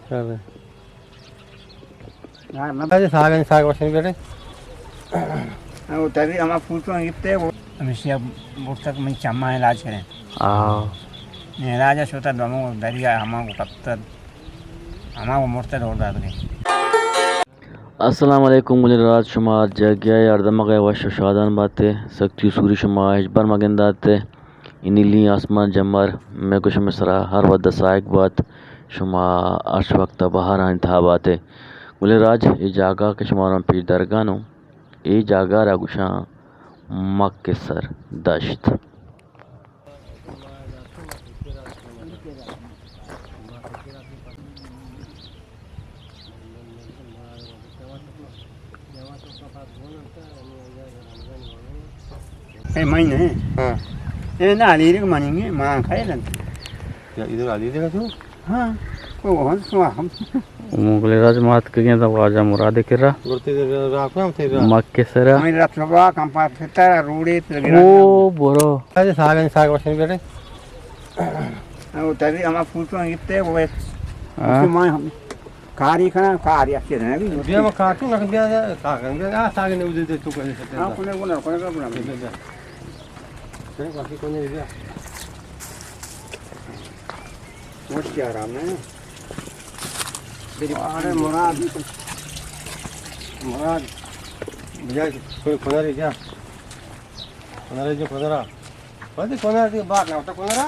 चल आज साग वशन बेटे वो तभी हमारा फूटों गिरते वो हमेशा बुढ़ तक मैं चम्मा इलाज करें इलाज होता दोनों दरिया हमारे कब हमारे मुर्तद हो जाते अस्सलाम वालेकुम मुझे रात शुमा जगह अर्दमग वश शादान बाते सक्ति सूरी शुमा इजबर मगंदाते इनिली आसमान जमर मैं कुछ मिसरा हर वद साइक बात शुमा अर्श वक्त बहार था बाते मुझे राज ये जागा के शुमार पीर दरगानो ये जागा रागुशा मक्के सर दश्त महीने ये ना ली रे मनींगे मां खाए लन इधर आली देखा तू हाँ वो हम सुआ हम मुगले राज मात के गेंदा वाजा मुरादे केरा गुरते राखो हम थे मक्के सर मैं रात सुबह कंपा फितर रोडे ओ बोरो आज साग वशन बेटे वो तभी हमारा फूटों गिरते वो उसके मां हम कारी खाना कारी अच्छे हैं भी बिया में काटू ना बिया साग ने उदे तू कर सकते हां कोने का बना नहीं बाकी कोने बिया वो क्या आराम है अरे मुराद बिया कोई कोना रे क्या कोना रे जो कोना पता कोना रे बात ना होता कोना रा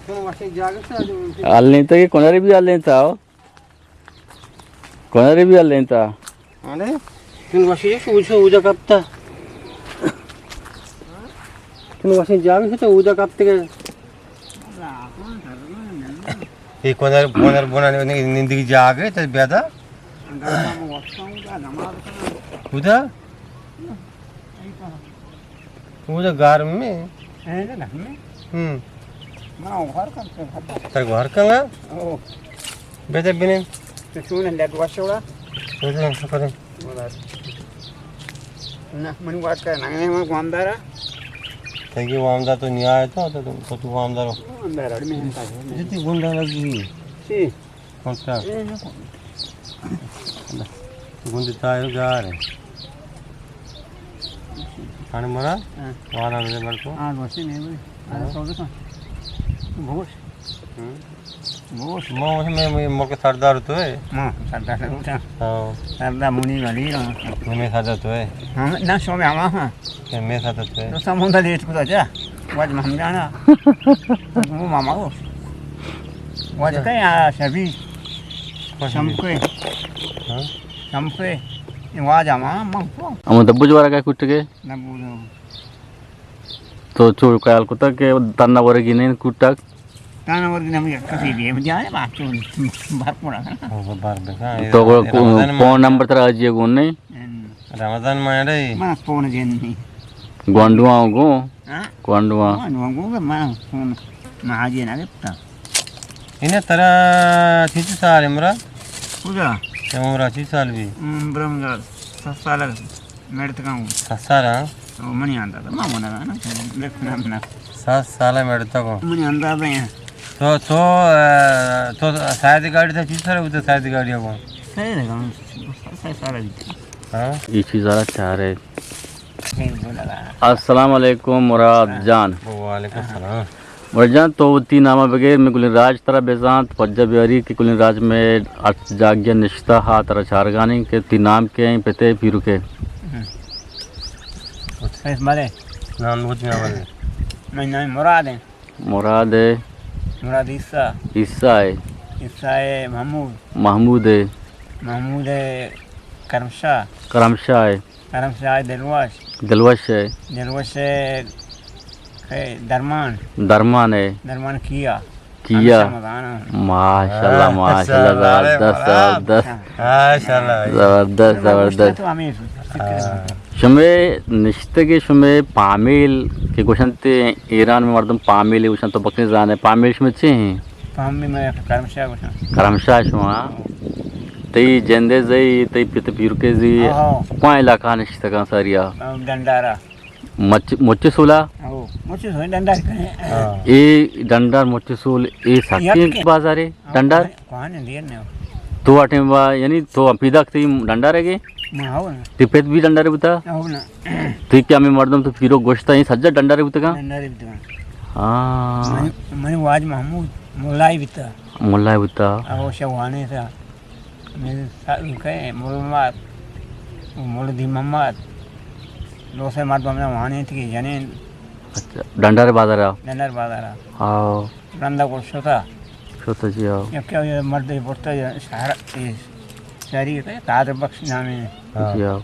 तो वैसे जागे से जो आल नहीं था कि कोनारे भी आल नहीं था कोनारे भी आल नहीं था अरे तुम वैसे पूछो उजा कब था तुम वैसे जागे से उजा कब तक ये कोनार बनाने नींद की जागे तो बेदा उधर उधर गार में है ना में मां घर करते तर घर कहाँ ओ बेटे बिने तो सुन ले वाशोड़ा बेटे हम करें ना मन बात कर नंगे में गुआमदारा ताकि वो आमदार तो नहीं आया तो तू आमदार हो अंदर आदमी है जितनी गुंडा लगी सी कौन सा गुंडे तार जा रहे खाने मरा वाला मेरे मर को हां वैसे नहीं भाई अरे सो दो बहुत बहुत मैं मौके सरदार तो है मां सरदार उठा हाँ सरदार मुनी वाली मैं सरदार तो है हां ना सो में आवा हां मैं सरदार तो है तो समुद्र लेट को जा वाज हम जाना वो मामा को वाज का या सभी शमके हाँ शमके वाज आमा मां को हम दब्बू जवारा का कुट के ना बोलो तो चोर काल को तक तन्ना वरे गिने कुटक ताना वर्ग नमी कसी भी है जाने बात तो बात पड़ा वो बार देखा तो फोन नंबर तेरा अजिए गुन नहीं रमजान में रे मां फोन जेन नहीं गोंडुआ गो हां गोंडुआ वो मां फोन ना जे ना पता इन्हें तरह 30 साल इमरा पूजा उम्र 30 साल भी ब्रह्मगार साला मेरे तक हूं 7 साल हाँ वो मनी आंदा था मां बना ना देखना ना 7 साल मेरे तक हो मनी आंदा है तो शायद गाड़ी था 30 साल उधर शायद गाड़ी को सही है सारा हाँ ये चीज़ ज़रा चाह रहे सही बोला अस्सलाम वालेकुम मुराद जान वालेकुम सलाम मुराद जान तो तीन नामा बगैर में कुलिन राज तरह बेजांत पज्जा बिहारी के कुलिन राज में जागिया निश्ता हा तरह चारगानी के तीन नाम के पते पीरू के इस बारे नाम कुछ नहीं आवाज़ मैं नाम मुराद है मुराद है मुराद ईसा है महमूद है महमूद है करमशाह है दिलवश है दरमान है दरमान किया माशाल्लाह माशाल्लाह जबरदस्त शुमे निश्ते के शुमे पामिल के गुशनते ईरान में मर्दम पामिल गुशन तो बकरी जाने पामिल शुमे चे हैं पामिल में करमशाह शुमा तई जेंदे जई तई पित पीर के जी कौन इलाका निश्ते का सरिया मोचे सोला हो मोठे सोय दंडार करे ए डंडार मोचे सोल ए साकी बाजार है डंडार कोण दिए ने तो आटे यानी तो पिदाक ती डंडार है के हो ना तिपेत भी डंडार है बुता हो ना ठीक क्या मैं मर्दम तो फिरो गोश्त है सज्जा डंडार है बुता का दंडार बिता हाँ मैं वाज महमूद मुलाई बिता मुल्ला है बुता अहो शवाने था मेरे साथ कहे मुलमात मुलदी मोहम्मद दोसे मार बमना वाने थी यानी अच्छा डंडार है बाजार है दंडार बाजार हाँ रंदा को सोता शोता जी आओ या क्या ये मर्द बोलता है शहर शहरी है तार बख्श नाम है जी आओ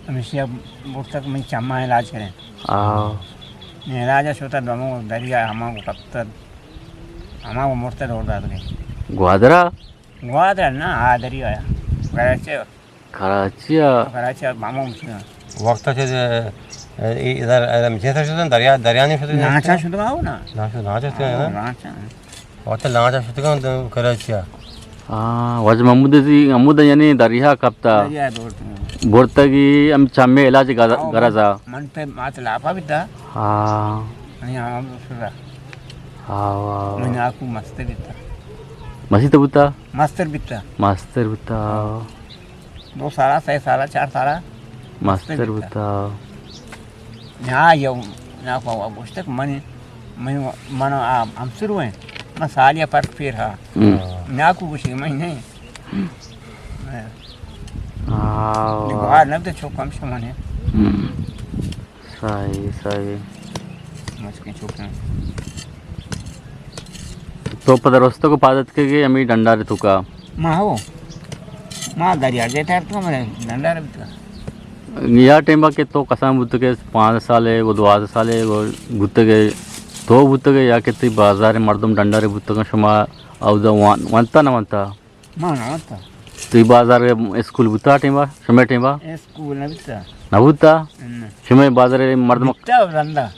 हमेशा बोलता कि मैं चम्मा इलाज करें आओ ने राजा सोता दोनों दरिया हमारे को कप्तर हमारे को मोड़ता दौड़ता था ग्वादरा ग्वादरा ना आ दरिया कराची कराची मामा मुझे वक्त इधर मिचेता शुद्ध दरिया नहीं शुद्ध नाचा शुद्ध आओ ना नाचा शुद्ध है ना नाचा वक्त लाचा शुद्ध का कराची हाँ वज महमूद यानी दरिया कप्ता दरिया दौड़ते बोर्तगी हम चम्मे इलाज गरजा मन पे मात लाफा भी था हाँ नहीं हम सुधा हाँ मैंने आपको मस्तर भी था मसी तो बुता मस्तर भी था मास्टर बुता 2 साल 6 साल 4 साल मास्टर बुता यहाँ यो ना को गोश्त मन हम शुरू हैं मैं साल या पर फिर हाँ ना को कुछ मैं नहीं हाँ न तो छोक कम से मने सही सही मुझके छोक तो पदरस्तों को पादत के गए अमी डंडा रे तुका माँ हो माँ दरिया देता तो मैंने डंडा रखता या टेम्बा के तो कसम बुत के 5 साल है वो 2 साल है वो बुत के तो बुत के या के ती बाजार मर्दम डंडा रे बुत का शमा औदा वंता ना वंता माँ ना होता ती बाजार स्कूल बुता टेम्बा शमे टेम्बा स्कूल न बिता ना बुता शमे बाजार मर्दम बिता रंदा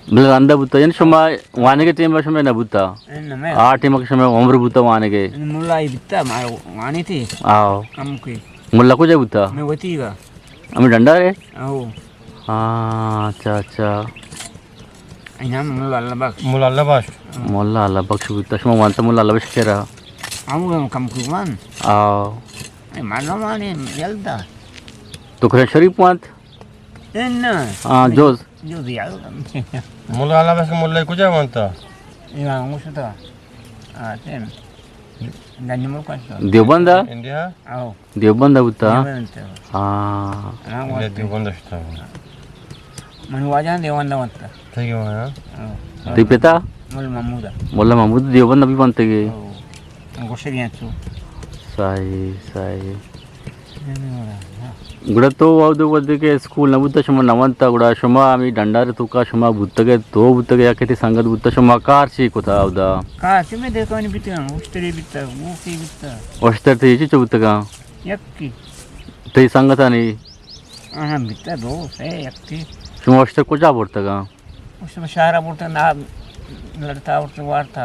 बल रंदा बुता यानी शमा वाने के टेम्बा शमे ना बुता न मैं आ टेम्बा के शमे उम्र बुता वाने के मुल्ला बिता मार वानी थी आओ हम के मुल्ला को जा बुता मैं वती का हमें डंडा रे ओ हाँ अच्छा अच्छा यहाँ मुल्ला अल्लाह बख्श मुल्ला बख्श मोल्ला अल्लाह बख्श बुता शमा वंता मुल्ला अल्लाह बख्श केरा हम कम कुमान आओ मानो माने यल्दा तो करे शरीफ वंत न हाँ जोज जो दिया मुल्ला बख्श मुल्ला कुछ है वंता ये हम कुछ था तेम नन्ही मुल्क का देवबंद इंडिया आओ देवबंद बुता देवबंद हाँ इंडिया देवबंद था मन वाजा देवबंद वंता ठीक है ना ती पिता मुल महमूदा मोल्ला महमूद देवबंद अभी बनते गए गोशरियां चू सही सही गुड़ा तो वादो वदे के स्कूल न बुता शमा नवंता गुड़ा शमा आमी डंडारे तुका शमा बुत्तगे तो बुत्तगे याके संगत बुत्ता शमा कार सी कोता आवदा का सिमे देखो नि बिता उस्तरी बिता वो की बिता वस्तर ते येची बुत्तगा यक्की ते संगत आणि आहा बिता दो से यक्की शमा वस्तर को जा बोर्तगा उसमें शहरा बोलता ना लड़ता उठता वारता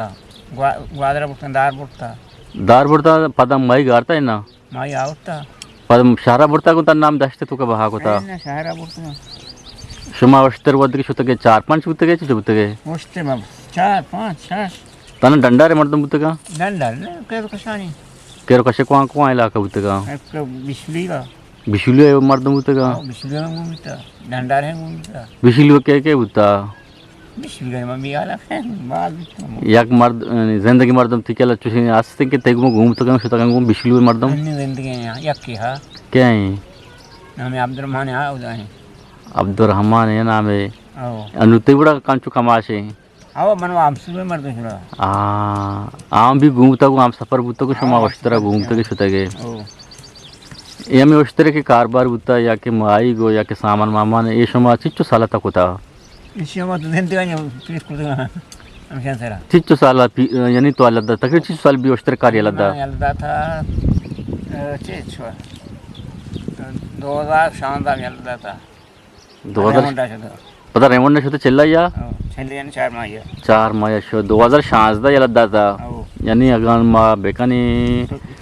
ग्वादरा बोलता दार बोलता पदम माई गारता है ना माई आवता पदम शहरा बोर्ता को नाम दसते तुका बहा कोता ना शहरा बोलता शमा वस्तर वदके शुतगे 4-5 बुत्तगे ची बुत्तगे उस्ते में 4 5 6 तन डंडारे मर्दम बुत्तगा डंडा ने के कशानी केरो कशे को इलाका बुत्तगा एक बिजली का बिशुलियो मर्दम बुत्तगा बिजली का घूमता डंडा है घूमता बिशुलियो के बुत्ता बिजली का मम्मी आला है बाल याक मर्द जिंदगी मर्दम तिकेला चुसी आस्ते के तेगमो घूम तो शुता घूम बिशुलियो मर्दम अन्य जिंदगी है यक्की हा क्या है नाम अब्दुर्रहमान है उदाई अब्दुर्रहमान है नाम है आओ अनुते बड़ा कांचू कमाशे आओ मनवा हम सुबह मर दे छुड़ा आम भी घूमता हूँ आम सफर बुता को शमा वस्तर घूमते के शुता के ये में वस्तर के कारोबार बुता या के माई गो या के सामान मामा ने ये शमा चिच्चो साला तक होता इसी में तो दिन दिवाने प्लीज कर दूँगा हम क्या सरा चिच्चो साला यानी तो अलग तक चिच्चो साल भी वस्तर कार्य अलग था चेचवा 2000 शानदार अलग था 2000 पता रेमंड ने शुद्ध चिल्ला या चल यानी 4 माह 4 माह शो 2000 शांसदा अलग था यानी अगन मा बेकनी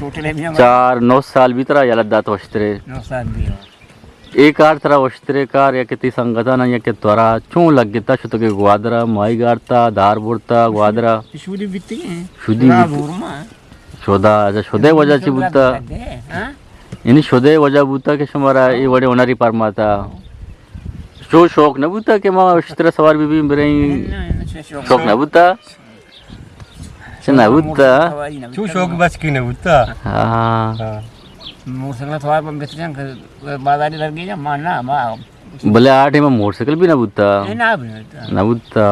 टोटल 4-9 साल भीतर अलग था वस्तर 9 साल भी एक कार तरा वस्त्रे कार या किती संगठन या के त्वरा चूं लग गता शत के ग्वादरा माई गारता दार बुरता ग्वादरा शुदी बित्ती शुदी दूरमा शोधा अच्छा शोधे वजह ची बुता हां इनी शोधे वजह बुता के शमारा ये वडे होणारी परमाता शो शौक न बुता के मा वस्त्र सवार बीबी बरई शौक न बुता न बुता चू शौक बस की न बुता हां मोटरसाइकिल सवार पर बेचते हैं बाजारी लग गई ना मारना मा भले आठ में मोटरसाइकिल भी न बुता ना न बुता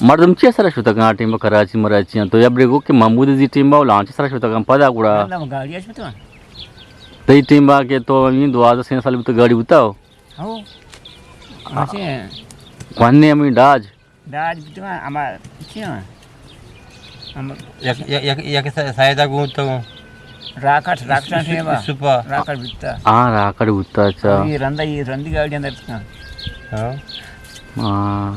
मर्दम चे सरा शुता का टीम कराची मराची तो या ब्रेगो के महमूद जी टीम बा लांच सरा शुता का पदा गुड़ा गाड़ी है तो तई टीम बा के तो ये 2000 साल तो गाड़ी बुताओ हो अच्छा कौन अमी डाज दाज तो हमार क्या हम एक सायदा गु तो राकट है बा सुपर राकट बित्ता हां राकड़ बुता अच्छा ये रंदी गाड़ी अंदर था हां हां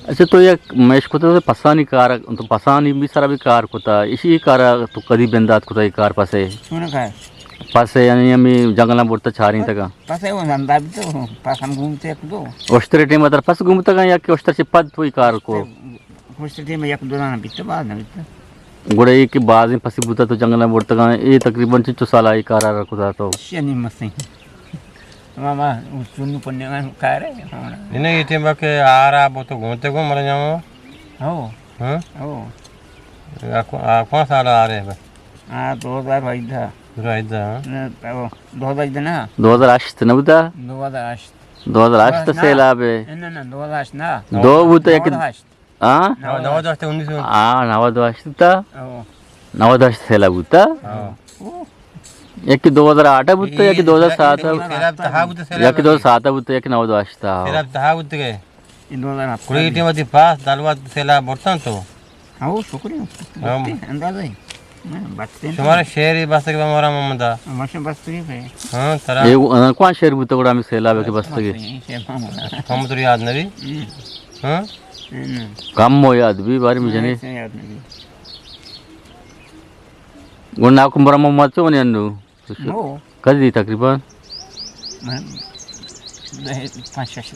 अच्छा तो ये मैश को तो पसानी कार तो पसानी भी सारा भी कार कोता इसी कार तो कदी बेंदात कोता ये कार पासे सुन का पासे यानी अमी जंगला बोलता छारी तक पास है वो नंदा भी तो पास हम घूमते एक दो ओस्tre टीम अदर पास घूमता का या के ओस्tre से पद हुई कार को कुछ टीम एक दो ना बित्ता बाद ना बित्ता गुड़े की बाज में पसी बुता तो जंगला बोलता का ये तकरीबन 4 साल आई कार रखता तो शनि मस्त मामा सुन पुण्य का कार है इन्हें ये टीम के आ रहा वो तो घूमते को मर जाओ हो हां हो कौन साल आ रहे हैं हां 2000 भाई था राइट दा 2000 ना 2008 न बुता 2008 से लाबे ना 2008 ना दो बुता एक हां 19 हां 2008 हो 2008 से ला बुता एक 2008 बुता या 2007 या 2007 बुता एक 2008 था सेला तहा उत गए इन 2008 कुड़ी टीम दी पास दालवा सेला बोलता तो हां शुक्रिया अंदाजा है बचते तुम्हारे शहर ही बस के हमारा ममदा मशे बस तो है हां तरा ये कौन शहर बुता गुड़ा में सेला के बस के हम तो याद नहीं हां कम हो याद भी बारे में जने याद नहीं गुना कुंबरा मोहम्मद चो ने अन्नु हो कदी तकरीबन 5-6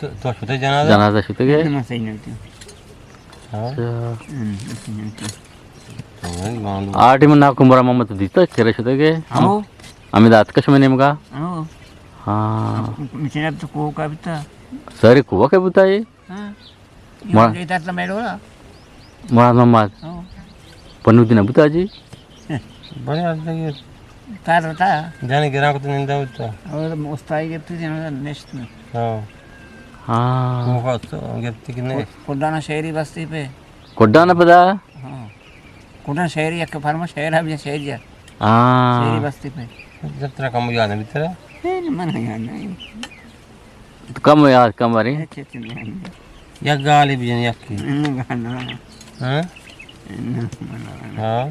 तो छुते जनाजा जनाजा शुते के मैं सही नहीं थी हां आठ में ना कुंबरा मोहम्मद दीता केरे शुते के हो आम्ही दात कशमे नेमका हो हां मिशन तो को का बिता सर कुवा के बुताई हां मा- ये तो मेडोला मुराद मोहम्मद हो पन्नू दिन बुताजी बड़े आदमी कार था जाने गिरा को तो निंदा होता और मुस्ताई के तो नेक्स्ट में हां हां वो का तो गिफ्ट किने कोडाना शहरी बस्ती पे कोड्डा ना पदा हां कोडाना शहरी एक फार्मा शहर है भी शहर है हां शहरी बस्ती पे जत्रा कम याद नहीं तेरा मन याद नहीं कम याद कम अरे अच्छे नहीं या गाली भी या की गाना हां हां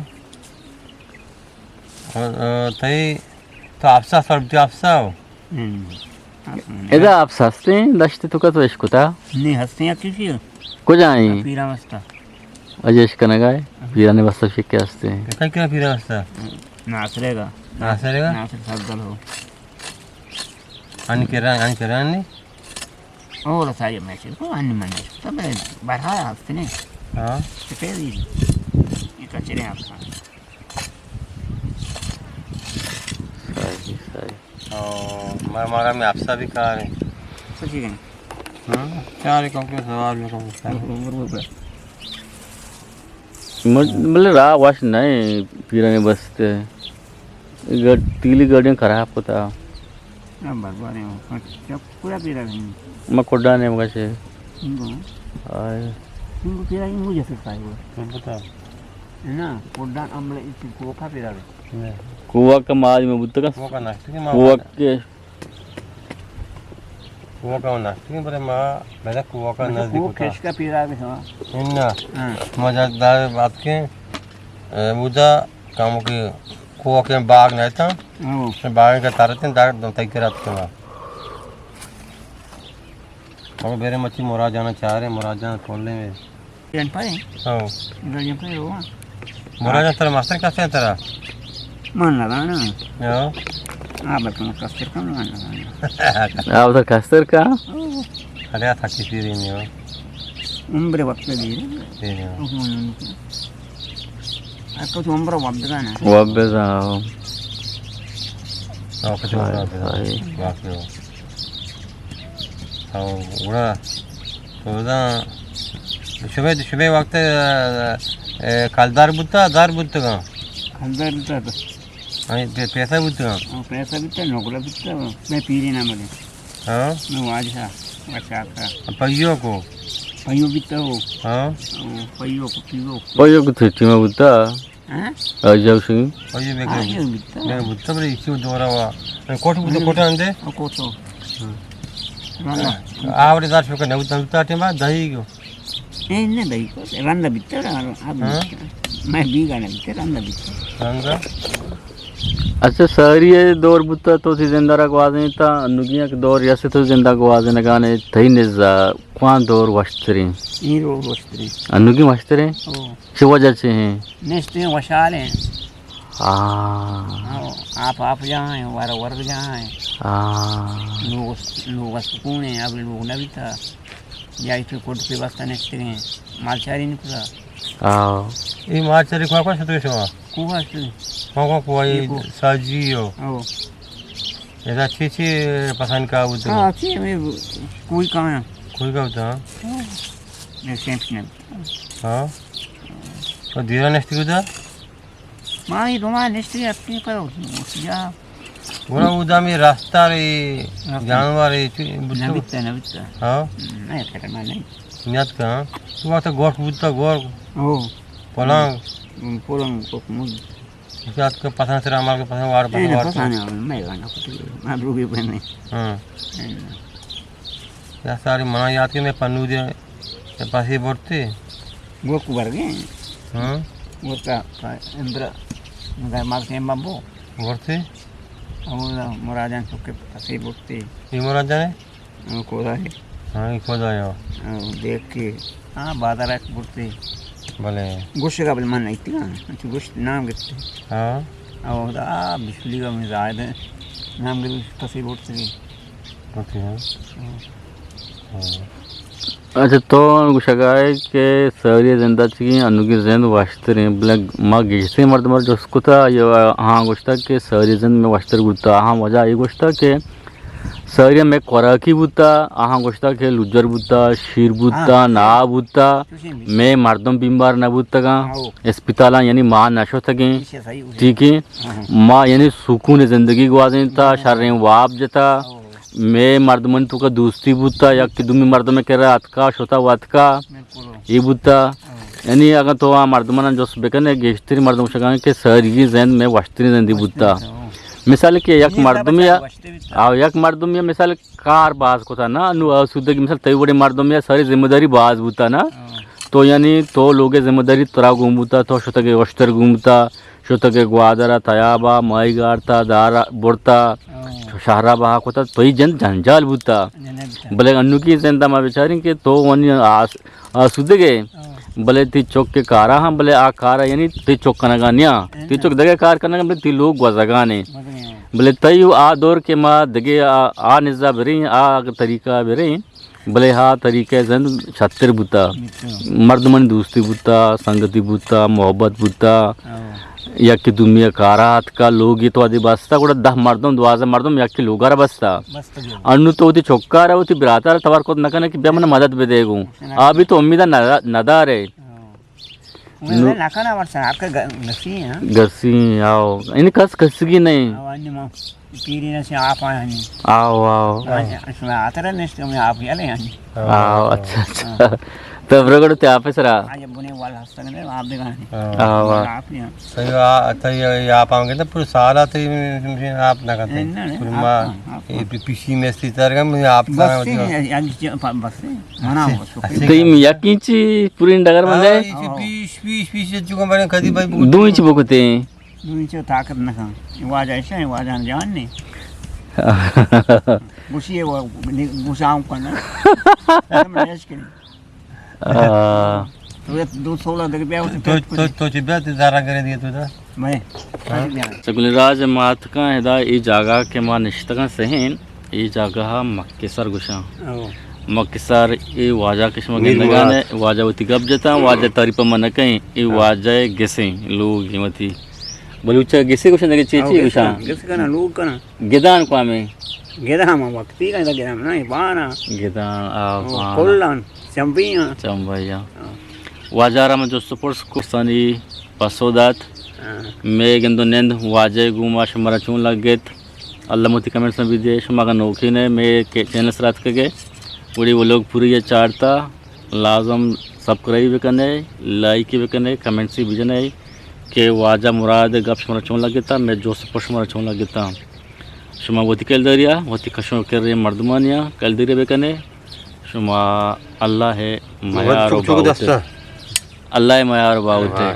तई तो आपसा सर्दी आपसा एदा आप सस्ते दश्ते तो का तो इसकोता नहीं हस्तियां किसी को जाई पीरा मस्ता अजेश कनगाय पीराने बस शिक के हस्ते काय क्या फिर रास्ता नाचरेगा नाचरेगा नाचर सद्दल हो आणि केरानी और साय मैच को अन्य मन तब बढ़ा हस्ते ने हां पेरी ये कचरे आपका सही सही मैं मारा में आपसा भी कहा है सच्ची है क्या रे कम के सवाल में कम मतलब रा वाश नहीं पीराने बसते तीली गाड़ियाँ खराब होता बर्बाद है क्या पूरा पीरा नहीं मैं कोड्डा ने मगर से इनको पीरा ही मुझे फिर पाए वो बता है ना कोडा अम्ल इसी कोका पीरा है कुआ का माज में बुद्ध का वो का नाश्ते के कुआ के कुआ का नाश्ते के पर मां मेरा कुआ का नजदीक वो होता केश का पीरा है हां इन्ना हां मजेदार बात के मुझा काम के कुआ के बाग नहीं था ओ बाग का तारते दाग तय के रात के और मेरे मच्छी मोरा जाना चाह रहे मोरा जाना खोलने में पेन पाए हां गलियां पे हो मोरा जाना तेरा मास्टर कैसे है तेरा मन लगा ना यो betul kasih kan mana. udah kasar kah? Ada sakit diri ini ya. Umbre waktu dia. Ini. Aku cuma umbre waktu kan. Wabbe zao. Oh, kecuali Hai. waktu. Oh, udah. Sudah. Şube vakti kaldar butta, dar butta kan. Kaldar butta tu. Hani pesa butta kan. पैसा भी तो नौकरी भी तो मैं पीरी ना बोले हाँ. मैं आज था अच्छा का Payyo ko. पयो भी तो हाँ. पयो को पियो Payyo ko tima buta. हाँ Ajaw sing. Payyo आयो bekle. भी तो Ne butta bile iki dora wa. Kotu butta kotu ande. को तो रंदा Avre dar şuka ne butta tema dahi go. नहीं दही को रंदा भी तो अब मैं भी गाना भी तो रंदा भी तो Ranga. अच्छा सारी ये दौर बुता तो थी जिंदा को आवाज नहीं था नुगिया के दौर ऐसे तो जिंदा को आवाज ने गाने थई ने जा कौन दौर वस्त्री ये रो वस्त्री अनुगी वस्त्री ओ से वजह से हैं नेक्स्ट में वशाल है हाँ आप जहाँ वार वर्ग जहाँ है हाँ लोग सुकून है अब लोग न भी था या इसे कोर्ट पे वास्ता नेक्स्ट हैं मालचारी निकला हाँ I maçları kwa kwa şutu şuma. कुआ से Kwa kwa i sajiyo. O Eda çiçi pasan ka butta. हाँ अच्छी में कोई कहाँ है Koy ka butta. मैं सेंस नहीं Ha. O dira nesti butta. माँ ये रोमा नेक्स्ट अपनी करो या Ora udami rastari janwari न butta. बिता Ha. नहीं करना नहीं Niyat ka. Tu vakti gort butta gort. ओ Polang. पुरंग को मुझ Niyat ka pasan sira amal ka pasan war नहीं pasan war. पता नहीं मैं गाना कुछ मैं रूबी बने Ha. Ya sari mana yat ke me pannu dia. Ya pasi borte. वो कुबर गए Ha. वो का इंद्र मगर मार के बाबू Borte. और मोराजन सुके पसी बुकती Imora jane. को है Ha ikoda yo. देख के हाँ बादर एक बुकती Bale. गुस्से का बिल मन नहीं थी ना अच्छी गुस्से नाम गिरते Ha. और बिजली का मिजाज है नाम गिर पसी बुकती Okay. अच्छा तो गुशगाय के सारी जिंदा की अनुगी जिंद वास्तर ब्लैक माँ गिजते मर्द मर जो उसको था ये हाँ गुस्ता के सारी जिंद में वास्तर गुस्ता हाँ मजा ये गुस्ता के सारी में कोराकी बुता हाँ गुस्ता के लुजर बुता शीर बुता ना बुता मैं मर्दम बीमार न बुता का अस्पताल यानी माँ नशो थके ठीक है माँ यानी सुकून जिंदगी गवाजे था शर्रे वाप जता मैं मर्द मन तू का दोस्ती बुता या कि दुमी मर्द में कह रहा अतका शोता वातका ये बुता यानी अगर तो वहाँ मर्द मन जो बेकन गेस्त्री मर्द मुशका के सारी जैन में वास्त्री जैंदी बुता मिसाल के एक मर्दमिया आओ एक मर्दमिया मिसाल कार बाज को था ना नु असुद्ध की मिसाल तई बड़े मर्दमिया सारी जिम्मेदारी बाज बुता ना तो यानी तो लोगे जिम्मेदारी तोरा घूमता तो शोता के वस्त्र घूमता शोता के ग्वादरा तयाबा माई गाड़ता दारा बोरता शहरा बहा को था तो जन जंजाल बुता भले अन्नु की जनता मा बेचारी के तो वनी असुद्ध के भले ती चौक के कारा हाँ भले आ कारा यानी ती चौक कना गानिया ती चौक दगे कार करना भले ती लोग वजगाने भले तय आ दौर के माँ दगे आ निजा बेरे आ तरीका बेरे भले हाँ तरीके जन छत्तर बुता मर्द मन दोस्ती बुता संगति बुता मोहब्बत बुता या कि दुनिया कारात का लोग ये तो आदि बसता கூட 10 मर्दम 12 मर्दम या कि लोगारा बसता अन्नु तो उती चौक्कार उती बिरातार तवार को नकने कि बेमन मदद बे देगू अभी तो उम्मीद नदार है नकाना वर्ष आपका गसी है गसी आओ इन कस कसगी नहीं अन्य मां पीरी ने से आप आए हैं आओ आओ इसमें आतरा नेस्ट में आप याले हैं आओ अच्छा अच्छा तब रगड़ ते आप सरा आज बुने वाला हस्ता ने आप भी गाने आओ आप ही तई आप आएंगे तो पूरा सारा तई आप ना करते पूरा पीसी में स्थित रहेगा मैं आप बस मना तई मिया किंची पूरी डगर मंदे 20 जुगम बने कदी भाई दो इंच बकते नीचे ताकत न खा आवाज ऐसे है आवाज जान नहीं गुस्से वो गुस्साओं करना समझ के तुझे 216 रुपया तो चिब्या ते जारा करे दिए तुझा मैं सगुलराज मातका हिदा ई जागा के मा निश्तका सहीन ई जागा मक्केसर गुशा मक्केसर ई वाजा किस्म गिंदगाने वाजा उती गब जता वाजा तारीफ मन कहीं ई वाजा गेसे लोग गिमती बलूचा गेसे गुशा लगे चेची गुशा गेसे kana लोग kana गिदान क्वामे गेदा हम वक्ती का गेदा नहीं बाना गिदान आ कोल्लान चंपिया चंबैया वाजारा में जो सपोर्ट्स कुसानी पसोदात मैं गंदो नेंद वाजे गुमा शमरा चून लगेत अल्लाह मोती कमेंट्स में भी दे शमागा नौकी ने मैं के चैनल रात के गए पूरी वो लोग पूरी ये चारता लाजम सब्सक्राइब भी करने लाइक भी करने कमेंट्स भी भेजने के वाजा मुराद गप शमरा चून लगेता मैं जो सपोर्ट शमरा चून लगेता शुमा वोती कल दरिया वोती खशों कर रहे मर्दमानिया कल दरिया भी करने शुमा अल्लाह है मायार अल्लाह मायार बाउते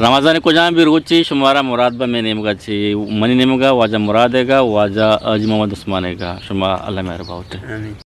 रमज़ान को जहाँ भी रुचि शुमारा मुराद बा मैं नेमगा ची मनी नेमगा वाजा मुरादेगा वाजा अजी मोहम्मद उस्मानेगा शुमा अल्लाह मायार बाउते